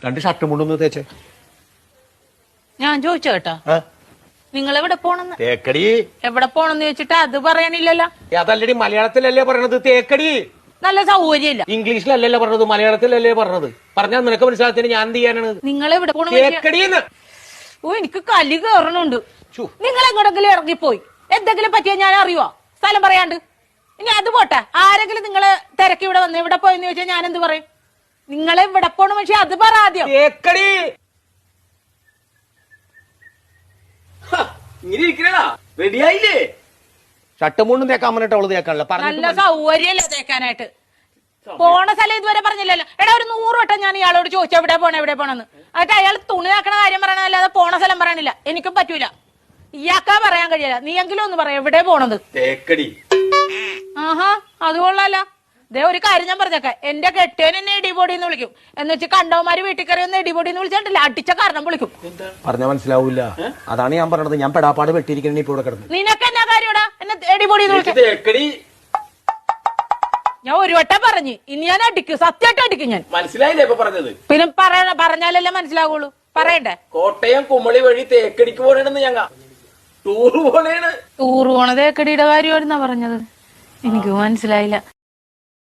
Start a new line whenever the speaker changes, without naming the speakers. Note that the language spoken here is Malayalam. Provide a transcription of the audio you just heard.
2 ഷർട്ട് മുണ്ടൊന്ന് തേച്ചേ.
ഞാൻ ചോദിച്ചോ കേട്ടാ, നിങ്ങൾ എവിടെ പോണെന്ന്?
തേക്കടി.
എവിടെ പോണെന്ന് ചോദിച്ചിട്ട് അത് പറയാനില്ലല്ലോ.
അതല്ലടി മലയാളത്തിലല്ലേ പറയണത് തേക്കടി.
നല്ല സൗകര്യമില്ല.
ഇംഗ്ലീഷിലല്ലല്ലോ പറഞ്ഞത്, മലയാളത്തിലല്ലേ പറഞ്ഞത്. പറഞ്ഞാൽ നിനക്ക് മനസ്സിലാത്തിന് ഞാൻ എന്ത് ചെയ്യാനാണ്?
നിങ്ങൾ എവിടെ പോണ?
തേക്കടിന്ന്.
ഓ എനിക്ക് കലി കയറണുണ്ട്. നിങ്ങൾ എങ്ങോട്ടെങ്കിലും ഇറങ്ങിപ്പോയി എന്തെങ്കിലും പറ്റിയാ ഞാൻ അറിയുവോ? സ്ഥലം പറയാണ്ട്. ഇനി അത് പോട്ടെ, ആരെങ്കിലും നിങ്ങളെ തിരക്കി ഇവിടെ വന്ന് ഇവിടെ പോയെന്ന് ചോദിച്ചാൽ ഞാൻ എന്ത് പറയും? നിങ്ങളെ ഇവിടെ പോണ പക്ഷെ അത് പറ ആദ്യം.
തേക്കടി.
റെഡിയായില്ലേ?
ഷർട്ട് മുണ്ടും തേക്കാൻ പറഞ്ഞിട്ട് അവള് തേക്കാനല്ല.
നല്ല സൗകര്യല്ലേ തേക്കാനായിട്ട്. പോണ സ്ഥലം ഇതുവരെ പറഞ്ഞില്ലല്ലോ. എടാ ഒരു 100 വട്ടം ഞാൻ ഇയാളോട് ചോദിച്ചു എവിടെ പോണെന്ന്. എന്നിട്ട് അയാൾ തുണി ആക്കണ കാര്യം പറയണല്ലാതെ പോണ സ്ഥലം പറയണില്ല. എനിക്കും പറ്റൂല. ഇയാൾക്കാ പറയാൻ കഴിയില്ല. നീയെങ്കിലും ഒന്ന് പറയാം എവിടെ പോണത്.
തേക്കടി.
ആഹാ അത് കൊള്ളാല. ദേ ഒരു കാര്യം ഞാൻ പറഞ്ഞേക്കാം, എന്റെ കെട്ടിയൻ എന്നെ ഇടിപൊടിന്ന് വിളിക്കും. എന്ന് വെച്ച് കണ്ടവന്മാര് വീട്ടിൽ കയറി ഒന്ന് ഇടിപൊടിന്ന് വിളിച്ചിട്ടില്ല, അടിച്ച കാരണം വിളിക്കും.
പറഞ്ഞാൽ മനസ്സിലാവൂല. അതാണ് ഞാൻ പറഞ്ഞത്. ഞാൻ പെടാപ്പാട് വെട്ടിയിരിക്കണ ഇപ്പൊ ഇവിടെ കിടന്നു.
നിനക്ക് എന്നാ കാര്യടാ എന്നെ ഇടിപൊടിന്ന് വിളിച്ചു?
തേക്കടി.
ഞാൻ ഒരു വട്ടം പറഞ്ഞു, ഇനി ഞാൻ അടിക്കും, സത്യമായിട്ട് അടിക്കും ഞാൻ.
മനസ്സിലായില്ലേ ഇപ്പൊ പറഞ്ഞത്?
പിന്നെ പറഞ്ഞാലല്ലേ മനസ്സിലാവുള്ളൂ. പറയണ്ടേ?
കോട്ടയം കുമളി വഴി തേക്കടിക്ക് പോണെന്ന് ഞങ്ങ ടൂറ് പോണേണ്.
ടൂറ് പോണ തേക്കടിയുടെ കാര്യമായിരുന്നാ പറഞ്ഞത്? എനിക്ക് മനസ്സിലായില്ല.